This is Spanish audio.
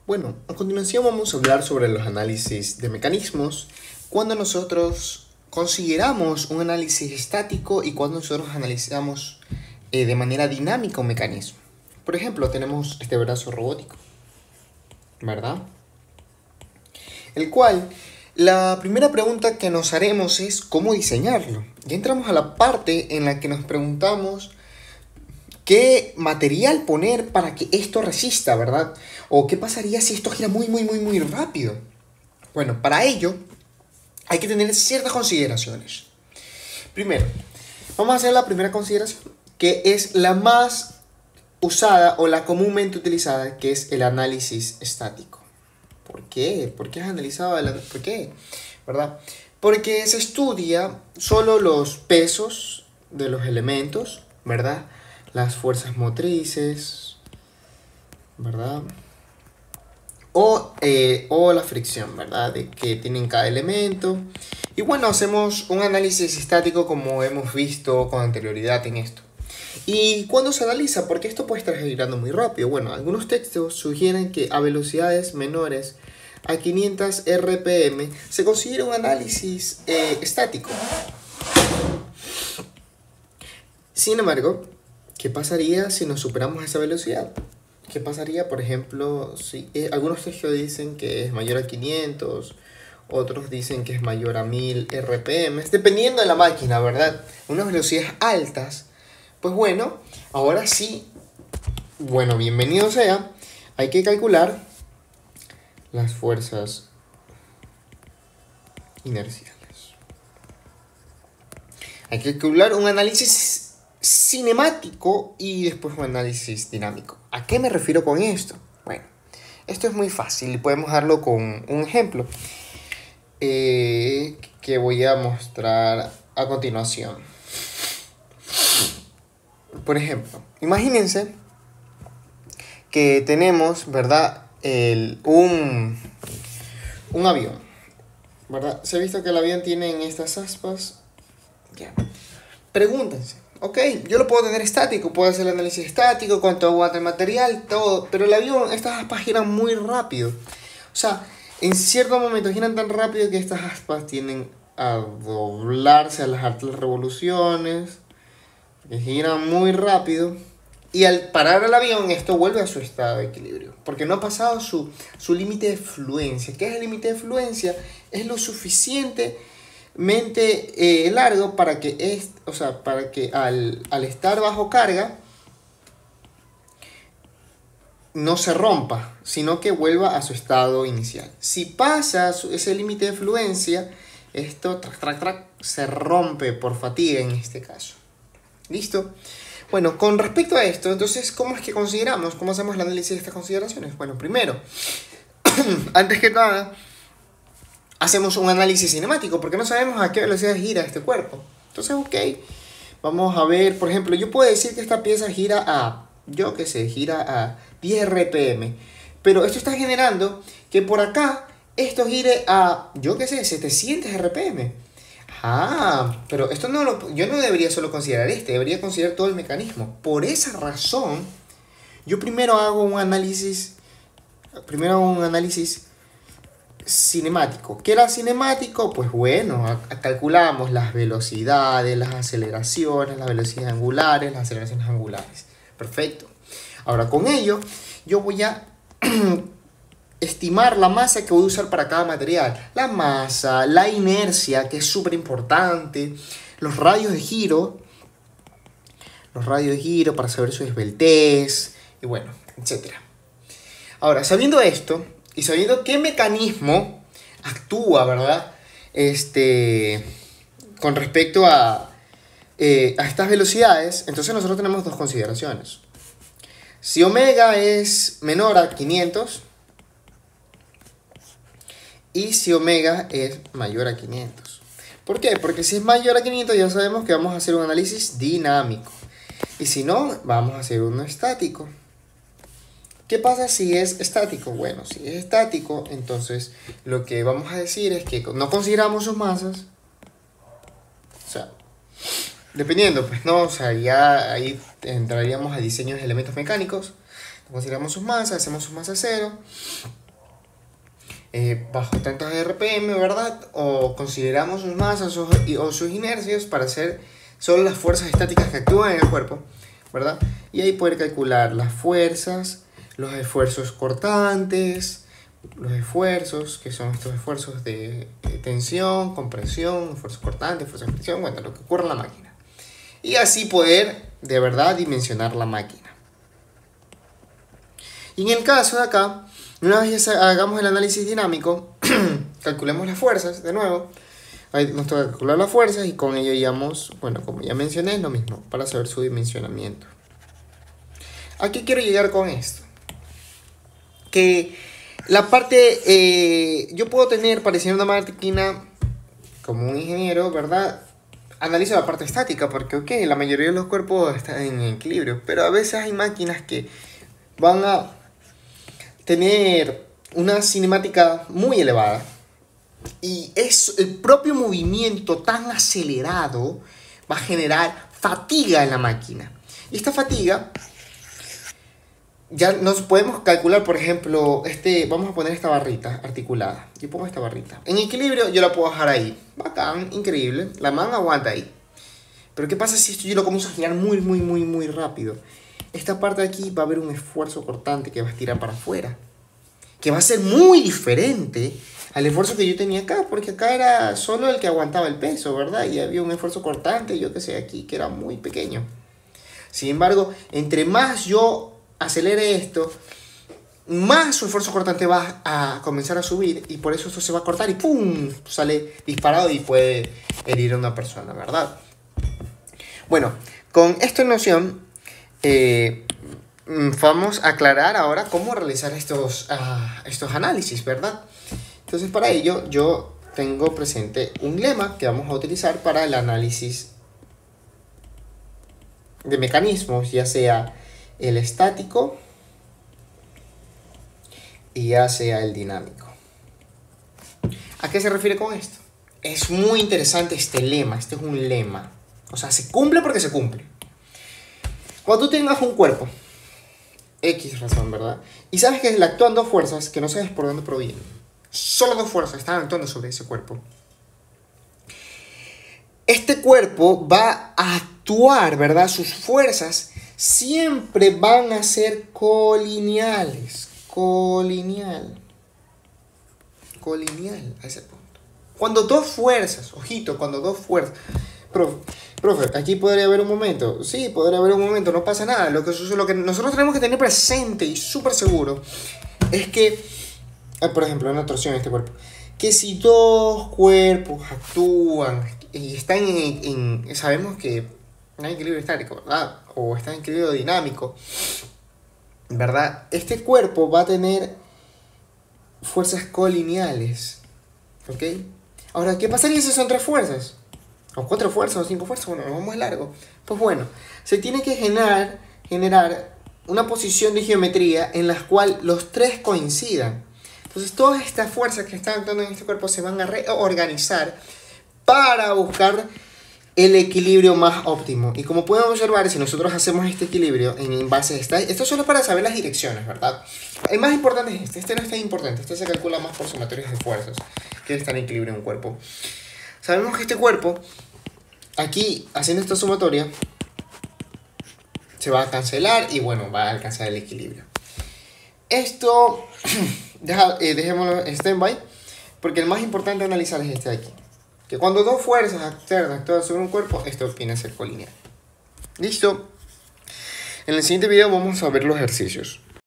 Bueno, a continuación vamos a hablar sobre los análisis de mecanismos cuando nosotros consideramos un análisis estático y cuando nosotros analizamos de manera dinámica un mecanismo. Por ejemplo, tenemos este brazo robótico, ¿verdad? El cual, la primera pregunta que nos haremos es ¿cómo diseñarlo? Ya entramos a la parte en la que nos preguntamos ¿qué material poner para que esto resista, verdad? O qué pasaría si esto gira muy rápido. Bueno, para ello hay que tener ciertas consideraciones. Primero, vamos a hacer la primera consideración, que es la más usada o la comúnmente utilizada, que es el análisis estático. ¿Por qué? ¿Por qué es analizado? ¿Por qué? ¿Verdad? Porque se estudia solo los pesos de los elementos, ¿verdad? Las fuerzas motrices, ¿verdad? O la fricción, ¿verdad? De que tienen cada elemento. Y bueno, hacemos un análisis estático como hemos visto con anterioridad en esto. ¿Y cuándo se analiza? Porque esto puede estar girando muy rápido. Bueno, algunos textos sugieren que a velocidades menores a 500 RPM se considera un análisis estático. Sin embargo, ¿qué pasaría si nos superamos esa velocidad? ¿Qué pasaría, por ejemplo, si algunos textos dicen que es mayor a 500, otros dicen que es mayor a 1000 RPM, dependiendo de la máquina, ¿verdad? Unas velocidades altas. Pues bueno, ahora sí, bueno, bienvenido sea, hay que calcular las fuerzas inerciales. Hay que calcular un análisis cinemático y después un análisis dinámico. ¿A qué me refiero con esto? Bueno, esto es muy fácil y podemos darlo con un ejemplo que voy a mostrar a continuación. Por ejemplo, imagínense que tenemos, ¿verdad? Un avión, ¿verdad? Se ha visto que el avión tiene estas aspas. Ya. Pregúntense, ok, yo lo puedo tener estático, puedo hacer el análisis estático, cuánto aguanta el material, todo, pero el avión, estas aspas giran muy rápido. O sea, en cierto momento giran tan rápido que estas aspas tienden a doblarse a las altas revoluciones, que giran muy rápido. Y al parar el avión, esto vuelve a su estado de equilibrio, porque no ha pasado su límite de fluencia. ¿Qué es el límite de fluencia? Es lo suficientemente largo para que, para que al estar bajo carga no se rompa, sino que vuelva a su estado inicial. Si pasa ese límite de fluencia, esto se rompe por fatiga en este caso. ¿Listo? Bueno, con respecto a esto, entonces, ¿cómo es que consideramos? ¿Cómo hacemos el análisis de estas consideraciones? Bueno, primero, antes que nada, hacemos un análisis cinemático, porque no sabemos a qué velocidad gira este cuerpo. Entonces, ok, vamos a ver, por ejemplo, yo puedo decir que esta pieza gira a, gira a 10 RPM, pero esto está generando que por acá esto gire a, 700 RPM. Ah, pero esto yo no debería solo considerar debería considerar todo el mecanismo. Por esa razón, yo primero hago un análisis cinemático. ¿Qué era cinemático? Pues bueno, calculamos las velocidades, las aceleraciones, las velocidades angulares, las aceleraciones angulares. Perfecto. Ahora con ello, yo voy a estimar la masa que voy a usar para cada material. La masa, la inercia, que es súper importante, los radios de giro para saber su esbeltez, y bueno, etc. Ahora, sabiendo esto, y sabiendo qué mecanismo actúa, ¿verdad? Con respecto a estas velocidades, entonces nosotros tenemos dos consideraciones. Si omega es menor a 500, y si omega es mayor a 500. ¿Por qué? Porque si es mayor a 500 ya sabemos que vamos a hacer un análisis dinámico. Y si no, vamos a hacer uno estático. ¿Qué pasa si es estático? Bueno, si es estático, entonces lo que vamos a decir es que no consideramos sus masas. O sea, dependiendo, pues no, o sea, ya ahí entraríamos a diseños de elementos mecánicos. Consideramos sus masas, hacemos sus masas cero, bajo tantos RPM, ¿verdad? O consideramos sus masas o sus inercias para hacer solo las fuerzas estáticas que actúan en el cuerpo, ¿verdad? Y ahí poder calcular las fuerzas, los esfuerzos cortantes, los esfuerzos, que son estos esfuerzos de tensión, compresión, esfuerzos cortantes, esfuerzos de presión, bueno, lo que ocurre en la máquina. Y así poder de verdad dimensionar la máquina. Y en el caso de acá, una vez hagamos el análisis dinámico, calculemos las fuerzas de nuevo. Ahí nos toca calcular las fuerzas y con ello íbamos, bueno, como ya mencioné, es lo mismo, para saber su dimensionamiento. ¿A qué quiero llegar con esto? Que la parte, yo puedo tener, para diseñar una máquina, como un ingeniero, ¿verdad? Analizo la parte estática, porque, ok, la mayoría de los cuerpos están en equilibrio, pero a veces hay máquinas que van a tener una cinemática muy elevada y es el propio movimiento tan acelerado va a generar fatiga en la máquina. Y esta fatiga ya nos podemos calcular, por ejemplo, vamos a poner esta barrita articulada. Yo pongo esta barrita. En equilibrio yo la puedo dejar ahí. Bacán, increíble. La mano aguanta ahí. Pero ¿qué pasa si esto yo lo comienzo a girar muy rápido? Esta parte de aquí va a haber un esfuerzo cortante que va a estirar para afuera. Que va a ser muy diferente al esfuerzo que yo tenía acá. Porque acá era solo el que aguantaba el peso, ¿verdad? Y había un esfuerzo cortante, yo qué sé, aquí que era muy pequeño. Sin embargo, entre más yo acelere esto, más su esfuerzo cortante va a comenzar a subir. Y por eso esto se va a cortar y ¡pum! Sale disparado y puede herir a una persona, ¿verdad? Bueno, con esto en noción, vamos a aclarar ahora cómo realizar estos análisis, ¿verdad? Entonces, para ello, yo tengo presente un lema que vamos a utilizar para el análisis de mecanismos, ya sea el estático y ya sea el dinámico. ¿A qué se refiere con esto? Es muy interesante este lema, este es un lema. O sea, se cumple porque se cumple. Cuando tú tengas un cuerpo, X razón, ¿verdad? Y sabes que le actúan dos fuerzas que no sabes por dónde provienen. Solo dos fuerzas están actuando sobre ese cuerpo. Este cuerpo va a actuar, ¿verdad? Sus fuerzas siempre van a ser colineales. Colineal a ese punto. Cuando dos fuerzas, ojito, cuando dos fuerzas... Profe, aquí podría haber un momento. Sí, podría haber un momento, no pasa nada. Lo que nosotros tenemos que tener presente y súper seguro es que, por ejemplo, una torsión en este cuerpo, que si dos cuerpos actúan y están sabemos que no hay equilibrio estático, ¿verdad? O está en equilibrio dinámico, ¿verdad? Este cuerpo va a tener fuerzas colineales, ¿ok? Ahora, ¿qué pasaría si son tres fuerzas? O cuatro fuerzas, o cinco fuerzas, bueno, nos vamos largo. Pues bueno, se tiene que generar una posición de geometría en la cual los tres coincidan. Entonces todas estas fuerzas que están actuando en este cuerpo se van a reorganizar para buscar el equilibrio más óptimo. Y como pueden observar, si nosotros hacemos este equilibrio en base a esto solo es para saber las direcciones, ¿verdad? El más importante es este no es tan importante, este se calcula más por sumatorios de fuerzas, que está en equilibrio en un cuerpo. Sabemos que este cuerpo, aquí, haciendo esta sumatoria, se va a cancelar y bueno, va a alcanzar el equilibrio. Esto, dejémoslo en stand-by, porque el más importante a analizar es este de aquí. Que cuando dos fuerzas externas actúan sobre un cuerpo, esto viene a ser colineal. Listo. En el siguiente video vamos a ver los ejercicios.